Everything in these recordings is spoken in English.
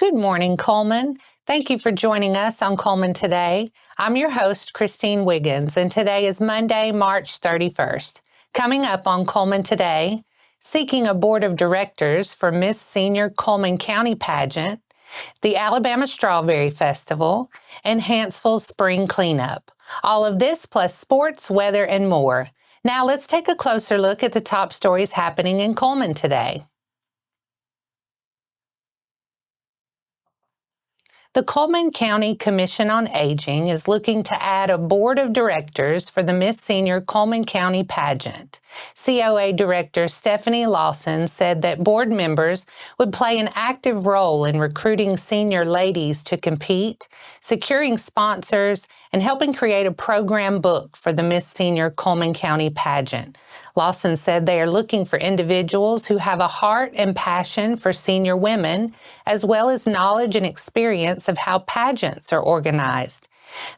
Good morning, Cullman. Thank you for joining us on Cullman Today. I'm your host, Christine Wiggins, and today is Monday, March 31st. Coming up on Cullman Today, seeking a board of directors for Miss Senior Cullman County Pageant, the Alabama Strawberry Festival, and Hanceville Spring Cleanup. All of this plus sports, weather, and more. Now let's take a closer look at the top stories happening in Cullman today. The Cullman County Commission on Aging is looking to add a board of directors for the Miss Senior Cullman County pageant. COA Director Stephanie Lawson said that board members would play an active role in recruiting senior ladies to compete, securing sponsors, and helping create a program book for the Miss Senior Cullman County pageant. Lawson said they are looking for individuals who have a heart and passion for senior women, as well as knowledge and experience of how pageants are organized.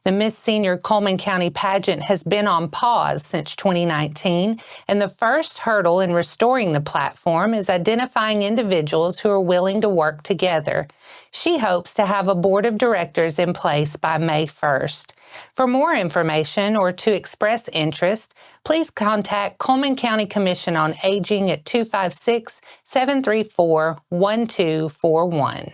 The Miss Senior Cullman County pageant has been on pause since 2019, and the first hurdle in restoring the platform is identifying individuals who are willing to work together. She hopes to have a board of directors in place by May 1st. For more information or to express interest, please contact Cullman County Commission on Aging at 256-734-1241.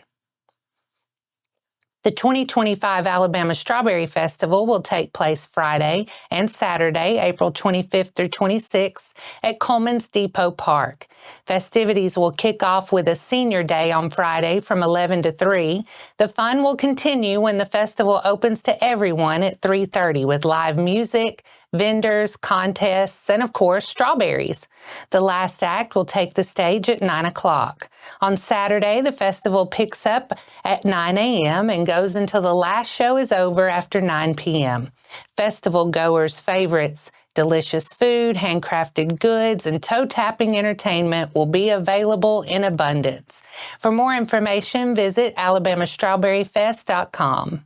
The 2025 Alabama Strawberry Festival will take place Friday and Saturday, April 25th through 26th at Cullman's Depot Park. Festivities will kick off with a senior day on Friday from 11 to 3. The fun will continue when the festival opens to everyone at 3:30 with live music, vendors, contests, and of course, strawberries. The last act will take the stage at 9 o'clock. On Saturday, the festival picks up at 9 a.m. and goes until the last show is over after 9 p.m. Festival goers' favorites, delicious food, handcrafted goods, and toe-tapping entertainment will be available in abundance. For more information, visit alabamastrawberryfest.com.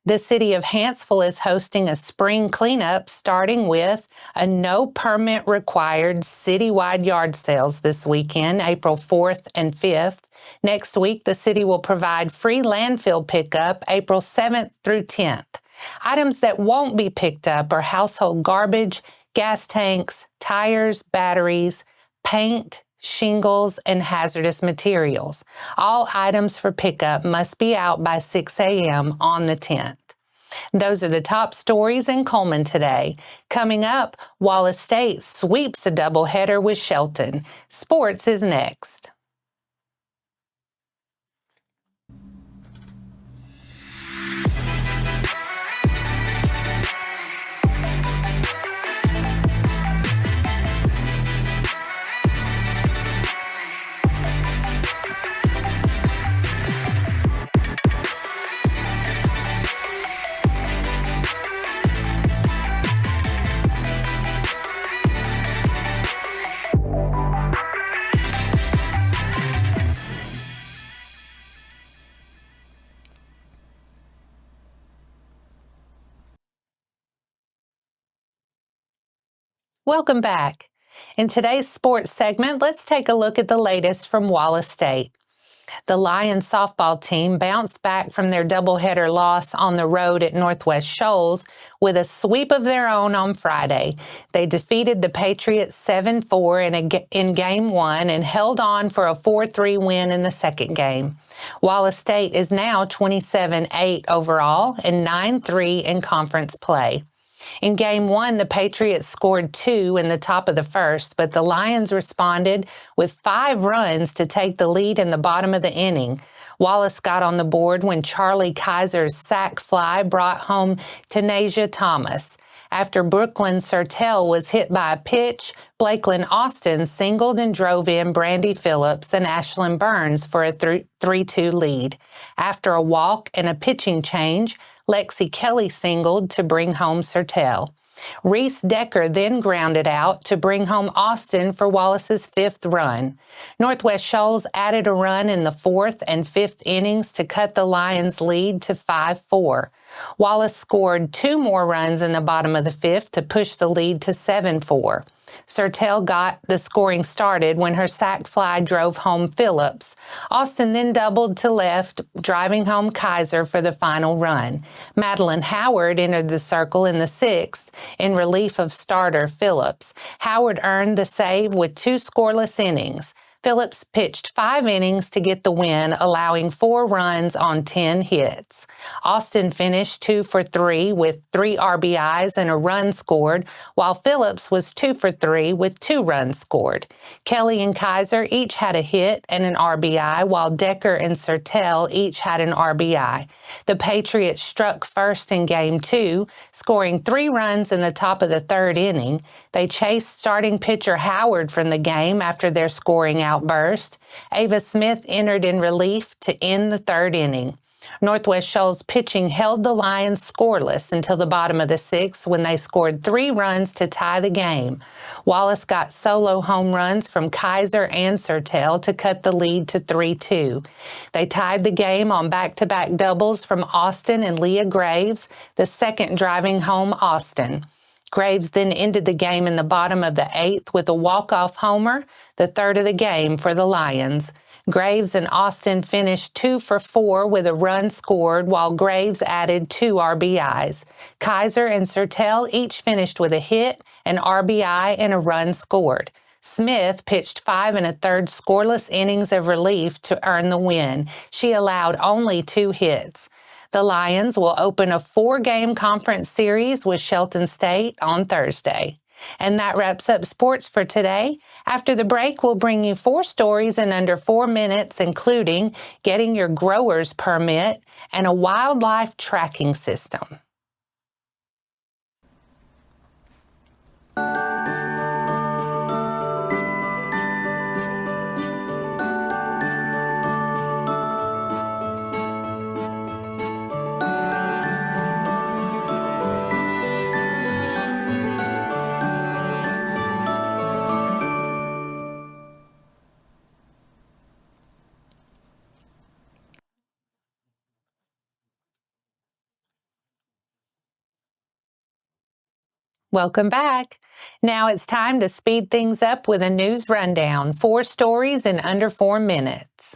The city of Hanceville is hosting a spring cleanup starting with a no permit required citywide yard sales this weekend, April 4th and 5th. Next week, the city will provide free landfill pickup April 7th through 10th. Items that won't be picked up are household garbage, gas tanks, tires, batteries, paint, shingles, and hazardous materials. All items for pickup must be out by 6 a.m. on the 10th. Those are the top stories in Cullman today. Coming up, Wallace State sweeps a doubleheader with Shelton. Sports is next. Welcome back. In today's sports segment, let's take a look at the latest from Wallace State. The Lions softball team bounced back from their doubleheader loss on the road at Northwest Shoals with a sweep of their own on Friday. They defeated the Patriots 7-4 in Game 1 and held on for a 4-3 win in the second game. Wallace State is now 27-8 overall and 9-3 in conference play. In Game 1, the Patriots scored 2 in the top of the first, but the Lions responded with 5 runs to take the lead in the bottom of the inning. Wallace got on the board when Charlie Kaiser's sac fly brought home Tanasia Thomas. After Brooklyn Sertel was hit by a pitch, Blakelyn Austin singled and drove in Brandy Phillips and Ashlyn Burns for a 3-2 lead. After a walk and a pitching change, Lexi Kelly singled to bring home Sertel. Reese Decker then grounded out to bring home Austin for Wallace's 5th run. Northwest Shoals added a run in the 4th and 5th innings to cut the Lions' lead to 5-4. Wallace scored 2 more runs in the bottom of the 5th to push the lead to 7-4. Sertel got the scoring started when her sac fly drove home Phillips. Austin then doubled to left, driving home Kaiser for the final run. Madeline Howard entered the circle in the sixth in relief of starter Phillips. Howard earned the save with 2 scoreless innings. Phillips pitched 5 innings to get the win, allowing 4 runs on 10 hits. Austin finished 2 for 3 with 3 RBIs and a run scored, while Phillips was 2 for 3 with 2 runs scored. Kelly and Kaiser each had a hit and an RBI, while Decker and Sertel each had an RBI. The Patriots struck first in Game 2, scoring 3 runs in the top of the 3rd inning. They chased starting pitcher Howard from the game after their scoring outburst. Ava Smith entered in relief to end the 3rd inning. Northwest Shoals pitching held the Lions scoreless until the bottom of the 6th when they scored 3 runs to tie the game. Wallace got solo home runs from Kaiser and Sertel to cut the lead to 3-2. They tied the game on back-to-back doubles from Austin and Leah Graves, the second driving home Austin. Graves then ended the game in the bottom of the 8th with a walk-off homer, the 3rd of the game for the Lions. Graves and Austin finished 2 for 4 with a run scored, while Graves added 2 RBIs. Kaiser and Sertel each finished with a hit, an RBI, and a run scored. Smith pitched 5 1/3 scoreless innings of relief to earn the win. She allowed only 2 hits. The Lions will open a 4-game conference series with Shelton State on Thursday. And that wraps up sports for today. After the break, we'll bring you 4 stories in under 4 minutes, including getting your grower's permit and a wildlife tracking system. Welcome back. Now it's time to speed things up with a news rundown. 4 stories in under 4 minutes.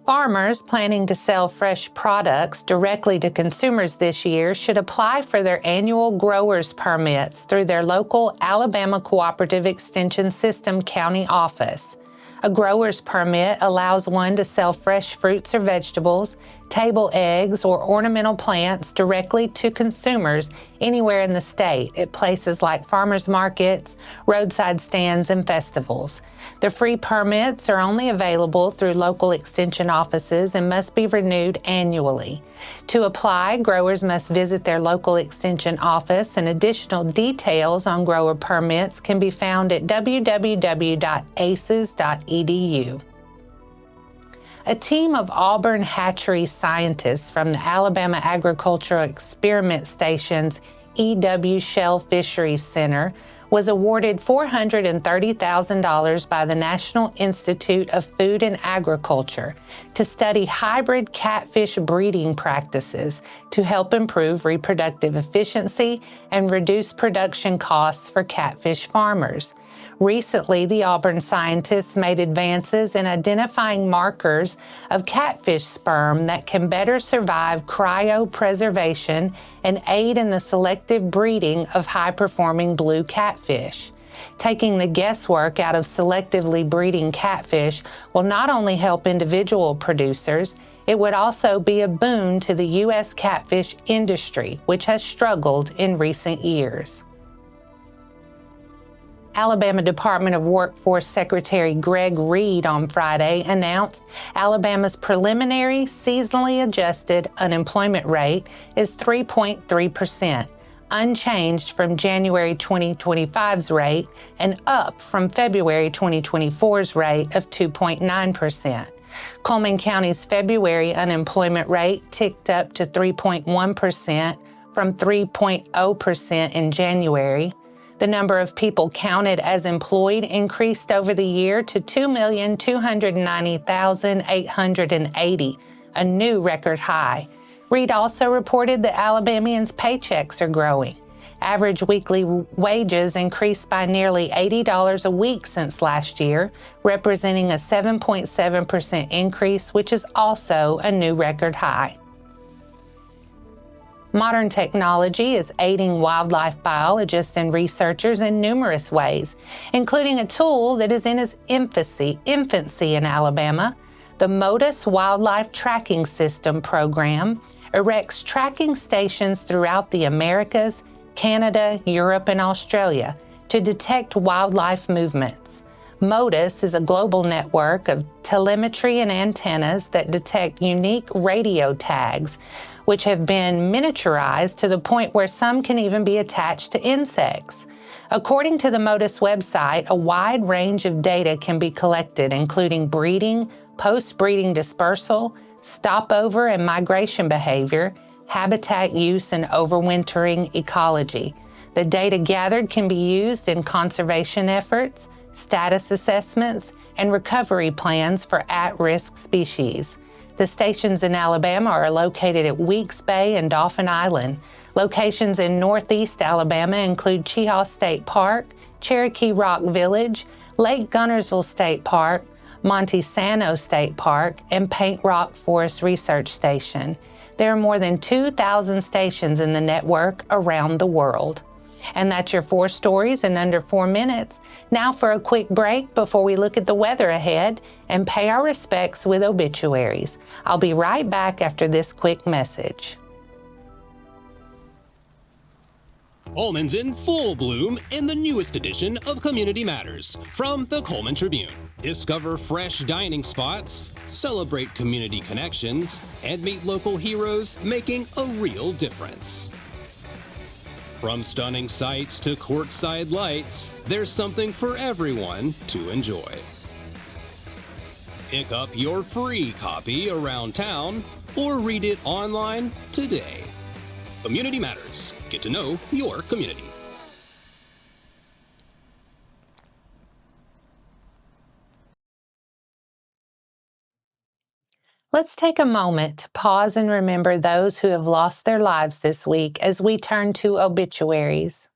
Farmers planning to sell fresh products directly to consumers this year should apply for their annual growers permits through their local Alabama Cooperative Extension System county office. A grower's permit allows one to sell fresh fruits or vegetables, table eggs, or ornamental plants directly to consumers anywhere in the state at places like farmers markets, roadside stands, and festivals. The free permits are only available through local extension offices and must be renewed annually. To apply, growers must visit their local extension office, and additional details on grower permits can be found at www.aces.edu. A team of Auburn hatchery scientists from the Alabama Agricultural Experiment Station's EW Shell Fisheries Center was awarded $430,000 by the National Institute of Food and Agriculture to study hybrid catfish breeding practices to help improve reproductive efficiency and reduce production costs for catfish farmers. Recently, the Auburn scientists made advances in identifying markers of catfish sperm that can better survive cryopreservation and aid in the selective breeding of high-performing blue catfish. Taking the guesswork out of selectively breeding catfish will not only help individual producers, it would also be a boon to the U.S. catfish industry, which has struggled in recent years. Alabama Department of Workforce Secretary Greg Reed on Friday announced Alabama's preliminary seasonally adjusted unemployment rate is 3.3%, unchanged from January 2025's rate and up from February 2024's rate of 2.9%. Cullman County's February unemployment rate ticked up to 3.1% from 3.0% in January. The number of people counted as employed increased over the year to 2,290,880, a new record high. Reid also reported that Alabamians' paychecks are growing. Average weekly wages increased by nearly $80 a week since last year, representing a 7.7% increase, which is also a new record high. Modern technology is aiding wildlife biologists and researchers in numerous ways, including a tool that is in its infancy in Alabama. The MODIS Wildlife Tracking System program erects tracking stations throughout the Americas, Canada, Europe, and Australia to detect wildlife movements. MODIS is a global network of telemetry and antennas that detect unique radio tags, which have been miniaturized to the point where some can even be attached to insects. According to the MODIS website, a wide range of data can be collected, including breeding, post-breeding dispersal, stopover and migration behavior, habitat use, and overwintering ecology. The data gathered can be used in conservation efforts, status assessments, and recovery plans for at-risk species. The stations in Alabama are located at Weeks Bay and Dauphin Island. Locations in Northeast Alabama include Cheaha State Park, Cherokee Rock Village, Lake Gunnersville State Park, Monte Sano State Park, and Paint Rock Forest Research Station. There are more than 2,000 stations in the network around the world. And that's your 4 stories in under 4 minutes. Now for a quick break before we look at the weather ahead and pay our respects with obituaries. I'll be right back after this quick message. Almonds in full bloom in the newest edition of Community Matters from the Cullman Tribune. Discover fresh dining spots, celebrate community connections, and meet local heroes making a real difference. From stunning sights to courtside lights, there's something for everyone to enjoy. Pick up your free copy around town or read it online today. Community Matters. Get to know your community. Let's take a moment to pause and remember those who have lost their lives this week as we turn to obituaries.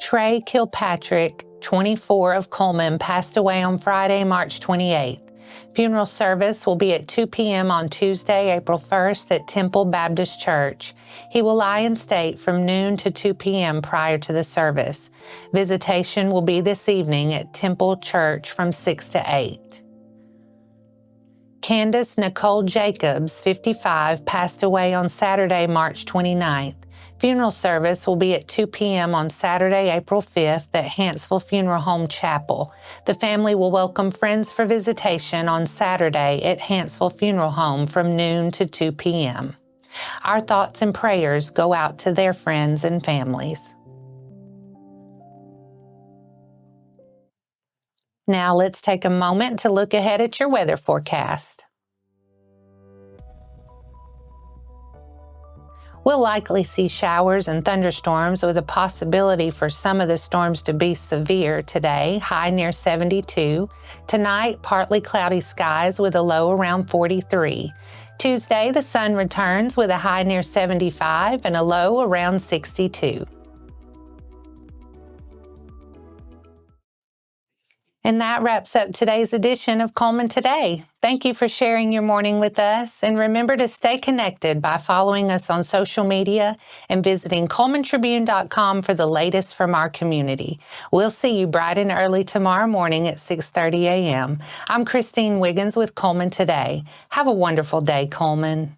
Trey Kilpatrick, 24, of Cullman, passed away on Friday, March 28th. Funeral service will be at 2 p.m. on Tuesday, April 1st at Temple Baptist Church. He will lie in state from noon to 2 p.m. prior to the service. Visitation will be this evening at Temple Church from 6 to 8. Candace Nicole Jacobs, 55, passed away on Saturday, March 29th. Funeral service will be at 2 p.m. on Saturday, April 5th at Hanceville Funeral Home Chapel. The family will welcome friends for visitation on Saturday at Hanceville Funeral Home from noon to 2 p.m. Our thoughts and prayers go out to their friends and families. Now let's take a moment to look ahead at your weather forecast. We'll likely see showers and thunderstorms with a possibility for some of the storms to be severe today, high near 72. Tonight, partly cloudy skies with a low around 43. Tuesday, the sun returns with a high near 75 and a low around 62. And that wraps up today's edition of Cullman Today. Thank you for sharing your morning with us. And remember to stay connected by following us on social media and visiting CullmanTribune.com for the latest from our community. We'll see you bright and early tomorrow morning at 6:30 a.m. I'm Christine Wiggins with Cullman Today. Have a wonderful day, Cullman.